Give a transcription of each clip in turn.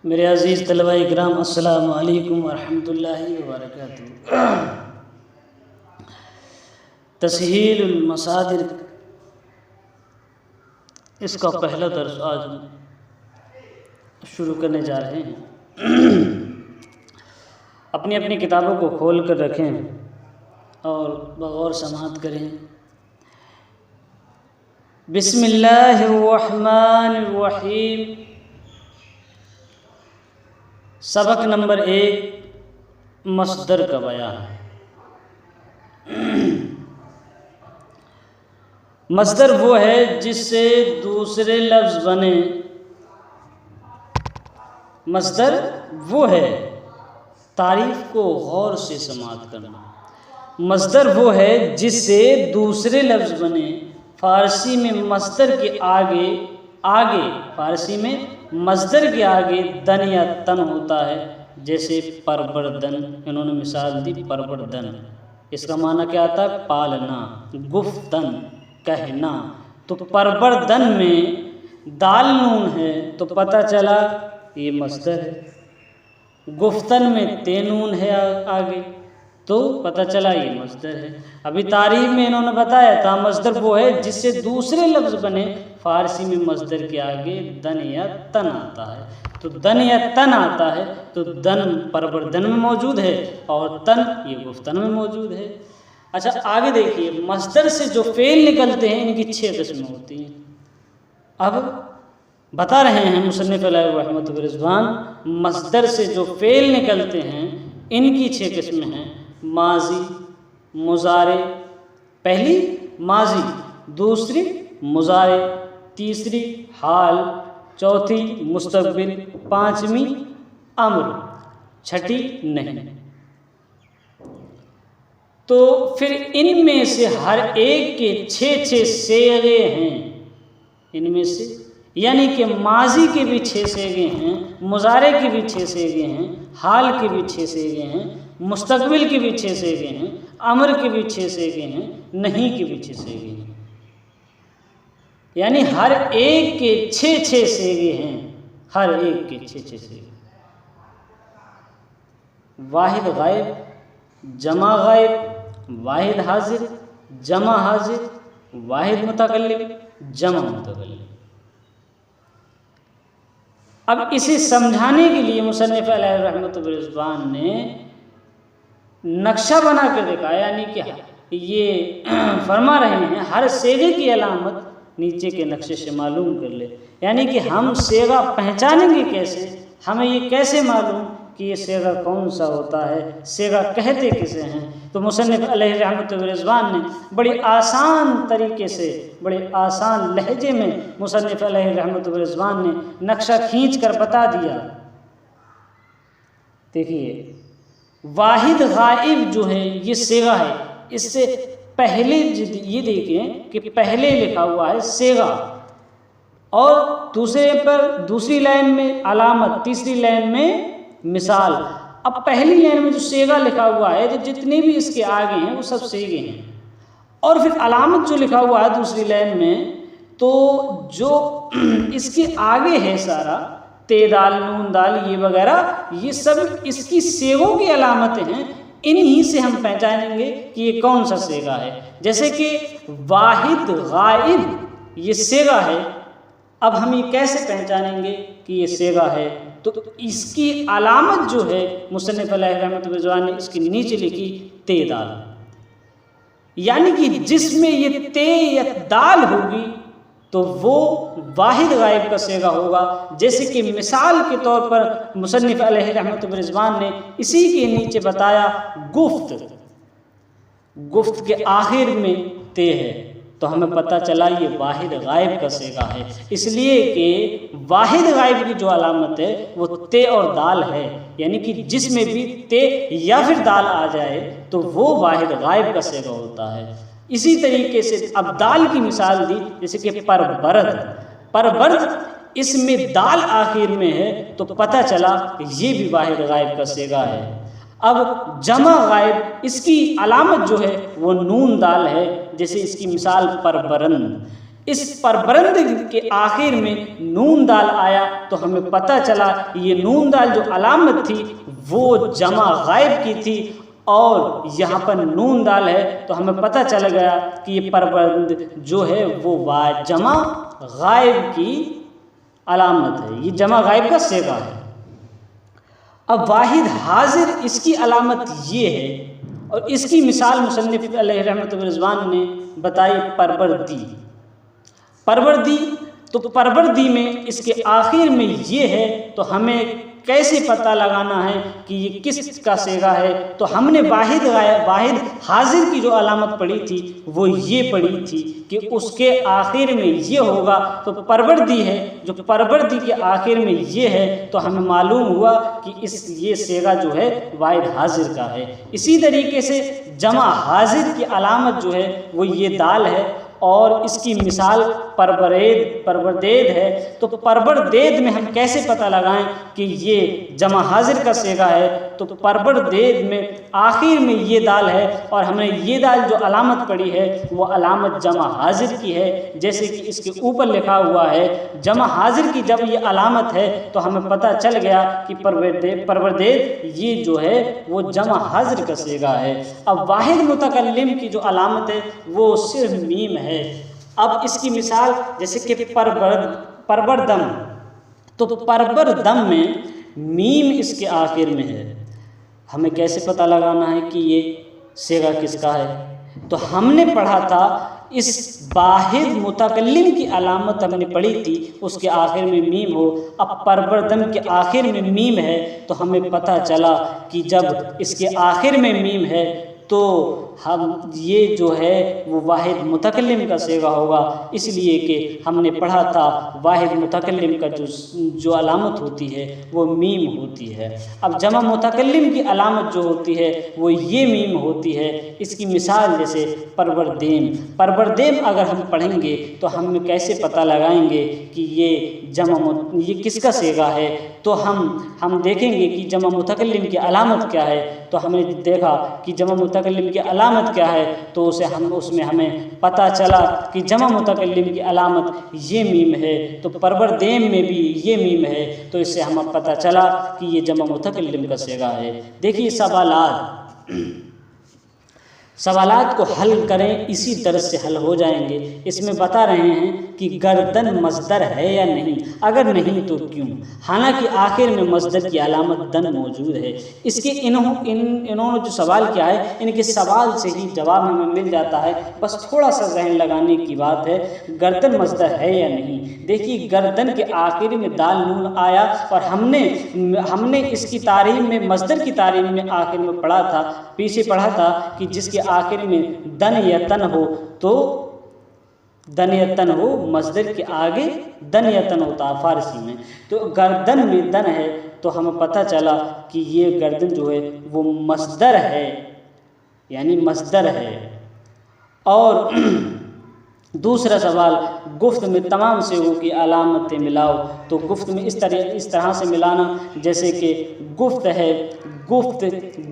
मेरे अज़ीज़ तलबा इकराम अस्सलामु अलैकुम वरहमतुल्लाहि वबरकातुहू। तस्हीलुल मसादिर, इसका पहला दर्स आज शुरू करने जा रहे हैं। अपनी अपनी किताबों को खोल कर रखें और बगौर समाअत करें। बिस्मिल्लाहिर्रहमानिर्रहीम। सबक नंबर 1, मस्दर का बयान। मस्दर वो है जिससे दूसरे लफ्ज़ बने। मस्दर वो है, तारीफ़ को गौर से समाअत करना। मस्दर वो है जिससे दूसरे लफ्ज़ बने। फ़ारसी में मस्दर के आगे फ़ारसी में मस्दर के आगे दन या तन होता है। जैसे परवरदन, इन्होंने मिसाल दी परवरदन। इसका माना क्या आता है? पालना। गुफ्तन, कहना। तो परवरदन में दाल नून है तो पता चला ये मस्दर है। गुफ्तन में ते नून है आगे तो पता चला ये मस्दर है। अभी तारीफ में इन्होंने बताया था मस्दर वो है जिससे दूसरे लफ्ज़ बने। फ़ारसी में मस्दर के आगे दन या तन आता है। तो दन या तन आता है तो दन परवरदन में मौजूद है और तन ये गुफ्तन में मौजूद है। अच्छा, आगे देखिए, मस्दर से जो फ़ेल निकलते हैं इनकी 6 किस्में होती हैं। अब बता रहे हैं मुसन्निफ़ अलैहि रहमतुल्लाह व रिज़वान, मस्दर से जो फ़ेल निकलते हैं इनकी 6 किस्में हैं। माजी, मुज़ारे, पहली माजी, दूसरी मुज़ारे, तीसरी हाल, चौथी मुस्तक़बिल, पाँचवीं अम्र, छठी नहीं। तो फिर इनमें से हर एक के 6 सेगे हैं। इनमें से यानी कि माजी के भी 6 सेगे हैं, मुज़ारे के भी 6 सेगे हैं, हाल के भी 6 सेगे हैं, मुस्तक़बिल के भी 6 सेगे हैं, अमर के भी 6 सेगे हैं, नहीं के भी 6 सेगे हैं। यानी हर एक के 6 सेगे हैं। हर एक के 6 सेगे। वाहिद गायब, जमा गायब, वाहिद हाजिर, जमा हाजिर, वाहिद मुतकल्लिम, जमा मुतकल्लिम। अब इसे समझाने के लिए मुसन्निफ़ अलैहि रहमतुल्लाह व रिज़वान ने नक्शा बना कर दिखाया। यानी कि ये फरमा रहे हैं हर सेगे की अलामत नीचे के नक्शे से मालूम कर ले। यानी कि हम सेगा पहचानेंगे कैसे, हमें ये कैसे मालूम कि ये सेगा कौन सा होता है, सेगा कहते किसे हैं। तो मुसन्निफ़ अलैहि रहमतुल्लाह व रिज़वान ने बड़ी आसान तरीके से, बड़े आसान लहजे में मुसन्निफ़ अलैहि रहमतुल्लाह व रिज़वान ने नक्शा खींच कर बता दिया। देखिए, वाहिद गाइब जो है ये सेगा है। इससे पहले ये देखें कि पहले लिखा हुआ है सेगा और दूसरे पर दूसरी लाइन में अलामत, तीसरी लाइन में मिसाल। अब पहली लाइन में जो सेगा लिखा हुआ है तो जितने भी इसके आगे हैं वो सब सेगे हैं। और फिर अलामत जो लिखा हुआ है दूसरी लाइन में, तो जो इसके आगे है सारा ते दाल नून दाल ये वगैरह, ये सब इसकी सेगों की अलामतें हैं। इन्हीं से हम पहचानेंगे कि ये कौन सा सेगा है। जैसे कि वाहिद गाइब ये सेगा है। अब हम ये कैसे पहचानेंगे कि ये सेगा है? तो इसकी अलामत जो है मुसन्निफ़ अलैहि रहमतुल्लाह व रिज़वान ने इसके नीचे लिखी ते दाल। यानी कि जिसमें ये ते या दाल होगी तो वो वाहिद गायब का सेगा होगा। जैसे कि मिसाल के तौर पर मुसन्निफ़ अलैहि रहमतुल्लाह व रिज़वान ने इसी के नीचे बताया गुफ्त। गुफ्त के आखिर में ते है तो हमें पता चला ये वाहिद गायब का सेगा है। इसलिए कि वाहिद गायब की जो अलामत है वो ते और दाल है। यानी कि जिसमें भी ते या फिर दाल आ जाए तो वो वाहिद गायब का सेगा होता है। इसी तरीके से अब दाल की मिसाल दी, जैसे कि परबर्द, इसमें दाल आखिर में है तो पता चला ये भी वाहिद गायब का सेगा है। अब जमा गायब, इसकी अलामत जो है वो नून दाल है। जैसे इसकी मिसाल परबरंद, इस परबरंद के आखिर में नून दाल आया तो हमें पता चला ये नून दाल जो अलामत थी वो जमा गायब की थी, और यहाँ पर नून दाल है तो हमें पता चल गया कि ये परबरंद जो है वो जमा गायब की अलामत है, ये जमा गायब का सेगा है। अब वाहिद हाजिर इसकी अलामत ये है, और इसकी मिसाल मुसन्निफ अलैहि रहमतुर रिज़वान ने बताई परवरदी। परवरदी तो परवरदी में इसके आखिर में ये है, तो हमें कैसे पता लगाना है कि ये किस का सेगा है? तो हमने वाहिद हाजिर की जो अलामत पढ़ी थी वो ये पढ़ी थी कि उसके आखिर में ये होगा, तो परवरदी है जो परवरदी के आखिर में ये है, तो हमें मालूम हुआ कि ये सेगा जो है वाहिद हाजिर का है। इसी तरीके से जमा हाजिर की अलामत जो है वो ये दाल है, और इसकी मिसाल परवरदेद है। तो परवरदेद में हम कैसे पता लगाएं कि ये जमा हाजिर का सेगा है? तो परवरदेद में आखिर में ये दाल है, और हमने ये दाल जो अलामत पढ़ी है वो अलामत जमा हाजिर की है। जैसे कि इसके ऊपर लिखा हुआ है जमा हाजिर की जब ये अलामत है तो हमें पता चल गया कि परवरदेद ये जो है वो जमा हाजिर का सेगा है। अब वाहिद मुतकल्लिम की जो अलामत है वो सिर्फ मीम है। अब इसकी मिसाल जैसे कि परवरदम, तो परवरदम में मीम इसके आखिर में है, हमें कैसे पता लगाना है कि ये सेगा किसका है? तो हमने पढ़ा था इस वाहिद मुतकल्लिम की अलामत हमने पढ़ी थी, उसके आखिर में मीम हो। अब परवरदम के आखिर में मीम है तो हमें पता चला कि जब इसके आखिर में मीम है तो हम ये जो है वो वाहिद मुतकल्लिम का सेगा होगा, इसलिए कि हमने पढ़ा था वाहिद मुतकल्लिम का जो अलामत होती है वो मीम होती है। अब जमा मुतकल्लिम की अलामत जो होती है वो ये मीम होती है। इसकी मिसाल जैसे परवरदेम अगर हम पढ़ेंगे तो हम कैसे पता लगाएंगे कि ये किसका सेगा है? तो हम देखेंगे कि जमा मुतकल्लिम की अलामत क्या है। तो हमने देखा कि जमा मुतकल्लिम की अलामत क्या है, तो उसमें हमें पता चला कि जमा मुतकल्लिम की अलामत ये मीम है, तो परवरदेम में भी ये मीम है, तो इससे हमें पता चला कि ये जमा मुतकल्लिम का सेगा है। देखिए सवालात को हल करें, इसी तरह से हल हो जाएंगे। इसमें बता रहे हैं कि गर्दन मस्दर है या नहीं, अगर नहीं तो क्यों? हालांकि आखिर में मस्दर की अलामत दन मौजूद है। इसके इन्होंने जो सवाल किया है, इनके सवाल से ही जवाब हमें मिल जाता है, बस थोड़ा सा जहन लगाने की बात है। गर्दन मस्दर है या नहीं? देखिए गर्दन के आखिर में दाल नून आया, और हमने इसकी तारीफ में मस्दर की तारीफ में आखिर में पीछे पढ़ा था कि जिसके आखिर में दन या तन हो तो दन या तन हो, मस्दर के आगे दन या तन होता है फारसी में। तो गर्दन में दन है तो हमें पता चला कि ये गर्दन जो है वो मस्दर है, यानी मस्दर है। और दूसरा सवाल, गुफ्त में तमाम सेगों की अलामतें मिलाओ। तो गुफ्त में इस तरह से मिलाना, जैसे कि गुफ्त है गुफ्त,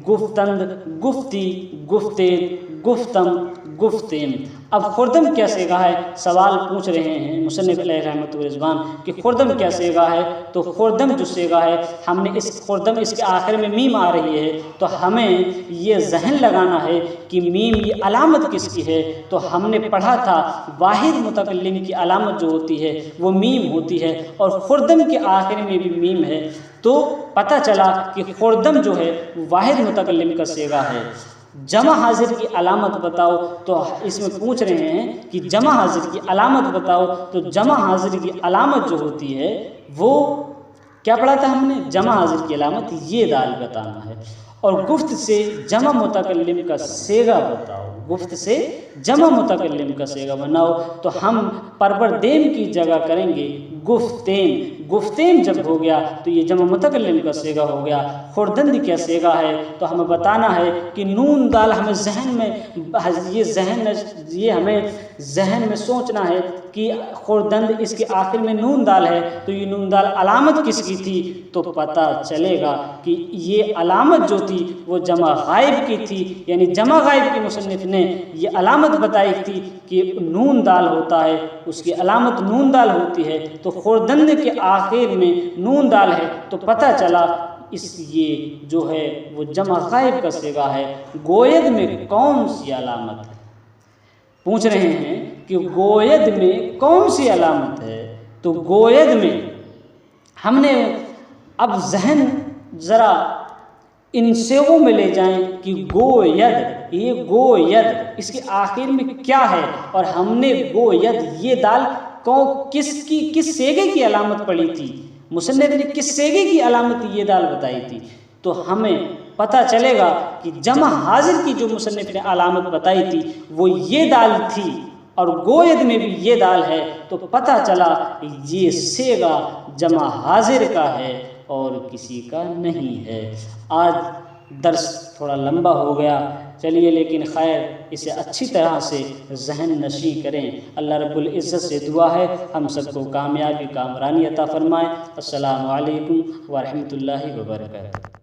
गुफ्तंद, गुफ्ती, गुफ्तेद, गुफ्तम, गुफ्तेम। अब खुर्दम क्या सेगा है? सवाल पूछ रहे हैं मुसन्निफ अलैहि रहमतुर रिज़वान कि खुर्दम क्या सेगा है? तो खुर्दम जो सेगा है, हमने इस खुर्दम इसके आखिर में मीम आ रही है, तो हमें ये जहन लगाना है कि मीम ये अलामत किसकी है। तो हमने पढ़ा था वाहिद मुतकल्लिम की अलामत जो होती है वो मीम होती है, और खुर्दम के आखिर में भी मीम है। तो पता चला कि खुर्दम जो है वाहिद मुतकल्लिम का सेगा है। जमा हाजिर की अलामत बताओ, तो इसमें पूछ रहे हैं कि जमा हाजिर की अलामत बताओ। तो जमा हाजिर की अलामत जो होती है वो क्या पढ़ा था हमने? जमा हाजिर की अलामत ये दाल बताना है। और गुफ्त से जमा मुतकल्लिम का सेगा बताओ, गुफ्त से जमा मुतकल्लिम का सेगा बनाओ। तो हम परवरदेम की जगह करेंगे गुफ्तेन। गुफ्तेन जब हो गया तो ये जमा मुतकल्लिम का सेगा हो गया। खुर्दंद क्या सेगा है, तो हमें बताना है कि नून दाल हमें जहन में ये हमें जहन में सोचना है कि खुर्दंद इसके आखिर में नून दाल है, तो ये नून दाल अलामत किसकी थी, तो पता चलेगा कि ये अलामत जो थी वो जमा गायब की थी, यानी जमा गायब के मुसन्निफ ने ये अलामत बताई थी कि नून दाल होता है, उसकी अलामत नून दाल होती है। तो खुर्दंद के आखिर में नून दाल है तो पता चला ये जो है वो जमा गायब का सेगा है। गोयद में कौन सी अलामत है, पूछ रहे हैं कि गोयद में कौन सी अलामत है। तो गोयद में हमने अब जहन ज़रा इन सेगों में ले जाएं कि गोयद, ये गोयद इसके आखिर में क्या है, और हमने गोयद ये दाल किस सेगे की अलामत पड़ी थी, मुसन्निफ ने किस सेगे की अलामत ये दाल बताई थी। तो हमें पता चलेगा कि जमा हाजिर की जो मुसन्निफ ने अलामत बताई थी वो ये दाल थी, और गोयद में भी ये दाल है। तो पता चला ये सेगा जमा हाजिर का है और किसी का नहीं है। आज दर्स थोड़ा लंबा हो गया, चलिए, लेकिन खैर इसे अच्छी तरह से जहन नशी करें। अल्लाह रब्बुल इज़्ज़त से दुआ है हम सबको कामयाबी कामरानी अता फरमाए। अस्सलामु अलैकुम व रहमतुल्लाहि व बरकातहू।